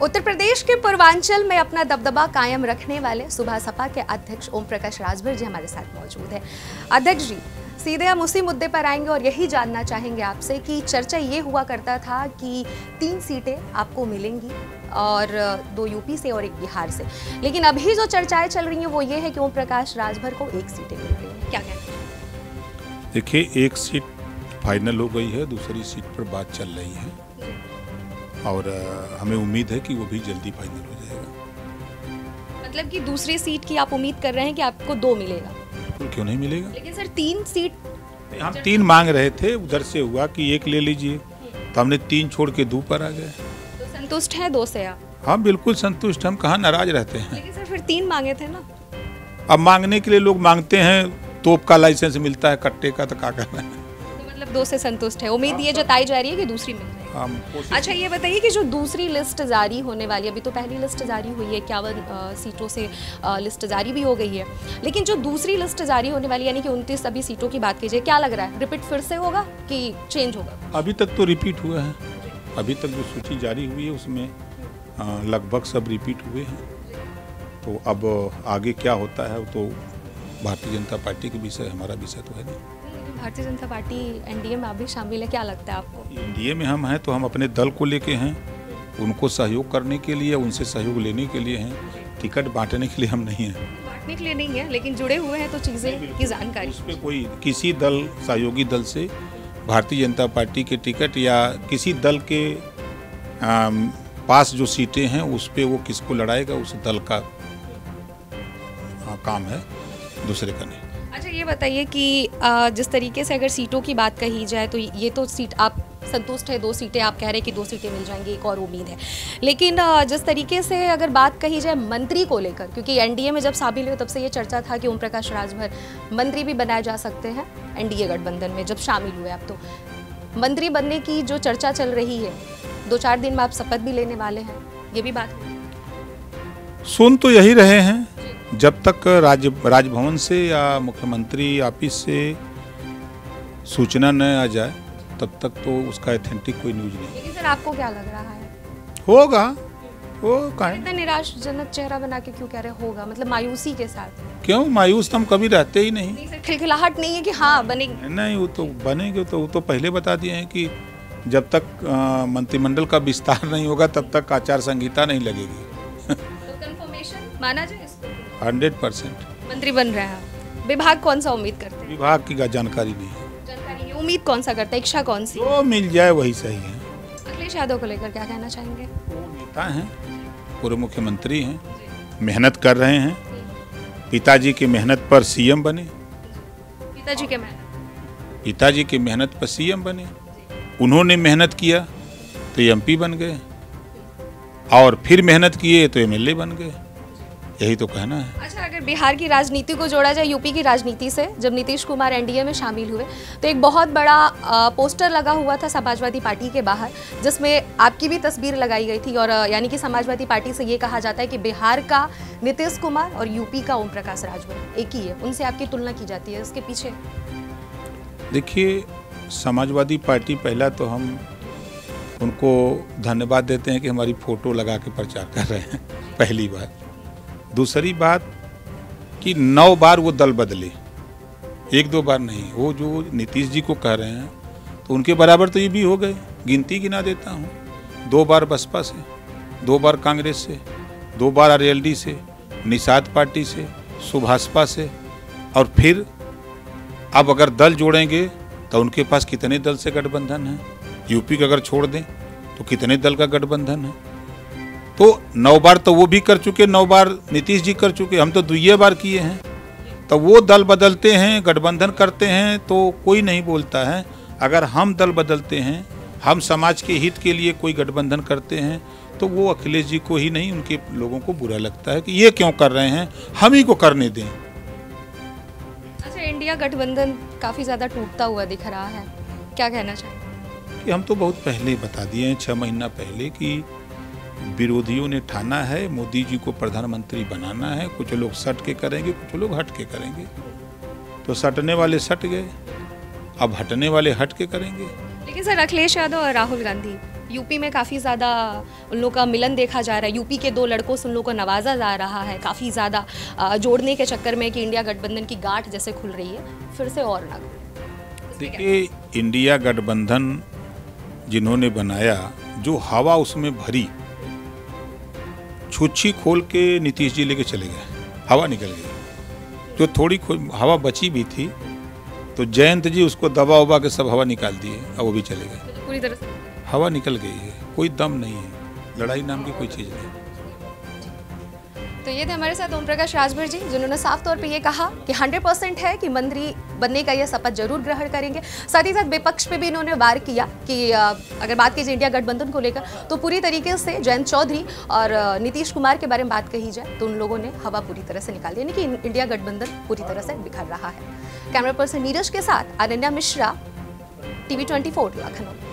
उत्तर प्रदेश के पूर्वांचल में अपना दबदबा कायम रखने वाले सुबह सपा के अध्यक्ष ओम प्रकाश राजभर जी हमारे साथ मौजूद है। अध्यक्ष जी, सीधे हम उसी मुद्दे पर आएंगे और यही जानना चाहेंगे आपसे कि चर्चा ये हुआ करता था कि 3 सीटें आपको मिलेंगी और 2 यूपी से और 1 बिहार से, लेकिन अभी जो चर्चाएं चल रही हैं वो ये है कि ओम प्रकाश राजभर को 1 सीटें मिल रही हैं। क्या कहते हैं? देखिए, 1 सीट फाइनल हो गई है, दूसरी सीट पर बात चल रही है और हमें उम्मीद है कि वो भी जल्दी फाइनल हो जाएगा। मतलब कि दूसरी सीट की आप उम्मीद कर रहे हैं कि आपको 2 मिलेगा? क्यों नहीं मिलेगा? लेकिन सर 3 सीट हम 3 मांग रहे थे, उधर से हुआ कि 1 ले लीजिए, तो हमने 3 छोड़ के 2 पर आ गए। तो संतुष्ट हैं 2 से आप? हाँ बिल्कुल संतुष्ट, हम कहाँ नाराज रहते हैं। लेकिन सर फिर 3 मांगे थे ना। अब मांगने के लिए लोग मांगते हैं, तोप का लाइसेंस मिलता है, कट्टे का, तो क्या करना है। तो मतलब 2 से संतुष्ट है, उम्मीद ये जताई जा रही है कि दूसरी मिल जाएगी। अच्छा ये बताइए कि जो दूसरी लिस्ट जारी होने वाली है, अभी तो पहली लिस्ट जारी हुई है, 51 सीटों से लिस्ट जारी भी हो गई है, लेकिन जो दूसरी लिस्ट जारी होने वाली यानी कि 29 सभी सीटों की बात कीजिए, क्या लग रहा है, रिपीट फिर से होगा कि चेंज होगा? अभी तक तो रिपीट हुआ है, अभी तक जो सूची जारी हुई है उसमें लगभग सब रिपीट हुए हैं। तो अब आगे क्या होता है तो भारतीय जनता पार्टी के विषय, हमारा विषय तो है नहीं। भारतीय जनता पार्टी एनडीए में अभी शामिल है, क्या लगता है आपको? एनडीए में हम हैं तो हम अपने दल को लेके हैं, उनको सहयोग करने के लिए, उनसे सहयोग लेने के लिए हैं, टिकट बांटने के लिए हम नहीं हैं। बांटने के लिए नहीं है, लेकिन जुड़े हुए हैं तो चीज़ें की जानकारी। उस पर कोई किसी दल, सहयोगी दल से भारतीय जनता पार्टी के टिकट या किसी दल के पास जो सीटें हैं उस पर वो किसको लड़ाएगा, उस दल का काम है, दूसरे का नहीं। अच्छा ये बताइए कि जिस तरीके से अगर सीटों की बात कही जाए तो ये तो सीट आप संतुष्ट है, 2 सीटें आप कह रहे हैं कि 2 सीटें मिल जाएंगी, एक और उम्मीद है, लेकिन जिस तरीके से अगर बात कही जाए मंत्री को लेकर, क्योंकि एनडीए में जब शामिल हुए तब से ये चर्चा था कि ओम प्रकाश राजभर मंत्री भी बनाए जा सकते हैं एनडीए गठबंधन में, जब शामिल हुए आप तो मंत्री बनने की जो चर्चा चल रही है, 2-4 दिन में आप शपथ भी लेने वाले हैं, ये भी बात सुन तो यही रहे हैं, जब तक राजभवन से या मुख्यमंत्री ऑफिस से सूचना न आ जाए तब तक तो उसका ऑथेंटिक कोई न्यूज नहीं। लेकिन सर आपको क्या लग रहा है होगा? वो इतना निराशजनक चेहरा बना के क्यों कह रहे होगा, मतलब मायूसी के साथ? क्यों मायूस? तो हम कभी रहते ही नहीं। सर खिलखिलाहट नहीं है कि हाँ बनेंगे? नहीं, वो तो बनेंगे, तो वो तो पहले बता दिए हैं कि जब तक मंत्रिमंडल का विस्तार नहीं होगा तब तक आचार संहिता नहीं लगेगी। तो कंफर्मेशन माना जाए इसको? 100% मंत्री बन रहा है। विभाग कौन सा उम्मीद करते हैं? विभाग की जानकारी नहीं है। जानकारी नहीं, उम्मीद कौन सा करता है, इच्छा कौन सी? जो मिल जाए वही सही है। अखिलेश यादव को लेकर क्या कहना चाहेंगे? वो नेता हैं, पूर्व मुख्यमंत्री हैं, मेहनत कर रहे हैं, पिताजी की मेहनत पर सीएम बने, पिताजी की मेहनत पर सीएम बने, उन्होंने मेहनत किया तो एमपी बन गए और फिर मेहनत किए तो एमएलए बन गए, यही तो कहना है। अच्छा अगर बिहार की राजनीति को जोड़ा जाए यूपी की राजनीति से, जब नीतीश कुमार एनडीए में शामिल हुए तो एक बहुत बड़ा पोस्टर लगा हुआ था समाजवादी पार्टी के बाहर, जिसमें आपकी भी तस्वीर लगाई गई थी और यानी कि समाजवादी पार्टी से ये कहा जाता है कि बिहार का नीतीश कुमार और यूपी का ओम प्रकाश राजभर एक ही है, उनसे आपकी तुलना की जाती है, इसके पीछे? देखिए, समाजवादी पार्टी, पहला तो हम उनको धन्यवाद देते हैं कि हमारी फोटो लगा के प्रचार कर रहे हैं, पहली बात। दूसरी बात कि 9 बार वो दल बदले, 1-2 बार नहीं। वो जो नीतीश जी को कह रहे हैं तो उनके बराबर तो ये भी हो गए, गिनती गिना देता हूँ। 2 बार बसपा से, 2 बार कांग्रेस से, 2 बार आरएलडी से, निषाद पार्टी से, सुभाषपा से, और फिर अब अगर दल जोड़ेंगे तो उनके पास कितने दल से गठबंधन है? यूपी का अगर छोड़ दें तो कितने दल का गठबंधन है? तो 9 बार तो वो भी कर चुके, 9 बार नीतीश जी कर चुके, हम तो 2 बार किए हैं। तो वो दल बदलते हैं, गठबंधन करते हैं तो कोई नहीं बोलता है। अगर हम दल बदलते हैं, हम समाज के हित के लिए कोई गठबंधन करते हैं तो वो अखिलेश जी को ही नहीं, उनके लोगों को बुरा लगता है कि ये क्यों कर रहे हैं, हम ही को करने दें। अच्छा इंडिया गठबंधन काफ़ी ज़्यादा टूटता हुआ दिख रहा है, क्या कहना चाहेंगे? कि हम तो बहुत पहले बता दिए हैं, 6 महीना पहले, कि विरोधियों ने ठाना है मोदी जी को प्रधानमंत्री बनाना है। कुछ लोग सट के करेंगे, कुछ लोग हट के करेंगे। तो सटने वाले सट गए, अब हटने वाले हट के करेंगे। लेकिन सर अखिलेश यादव और राहुल गांधी यूपी में काफ़ी ज़्यादा उन लोगों का मिलन देखा जा रहा है। यूपी के 2 लड़कों से उन लोगों को नवाजा जा रहा है काफ़ी ज़्यादा जोड़ने के चक्कर में कि इंडिया गठबंधन की गांठ जैसे खुल रही है, फिर से और ना खुले। देखिए, इंडिया गठबंधन जिन्होंने बनाया, जो हवा उसमें भरी, छुच्छी खोल के नीतीश जी लेके चले गए, हवा निकल गई। जो थोड़ी हवा बची भी थी तो जयंत जी उसको दबा उबा के सब हवा निकाल दिए और वो भी चले गए। पूरी तरह से हवा निकल गई है, कोई दम नहीं है, लड़ाई नाम की कोई चीज़ नहीं। तो ये थे हमारे साथ ओम प्रकाश राजभर जी, जिन्होंने साफ तौर पे ये कहा कि 100% है कि मंत्री बनने का ये शपथ जरूर ग्रहण करेंगे। साथ ही साथ विपक्ष पे भी इन्होंने वार किया कि अगर बात कीजिए इंडिया गठबंधन को लेकर तो पूरी तरीके से जयंत चौधरी और नीतीश कुमार के बारे में बात कही जाए तो उन लोगों ने हवा पूरी तरह से निकाल दी, यानी कि इंडिया गठबंधन पूरी तरह से बिखर रहा है। कैमरा पर्सन नीरज के साथ अनन्या मिश्रा, TV 24 लखनऊ।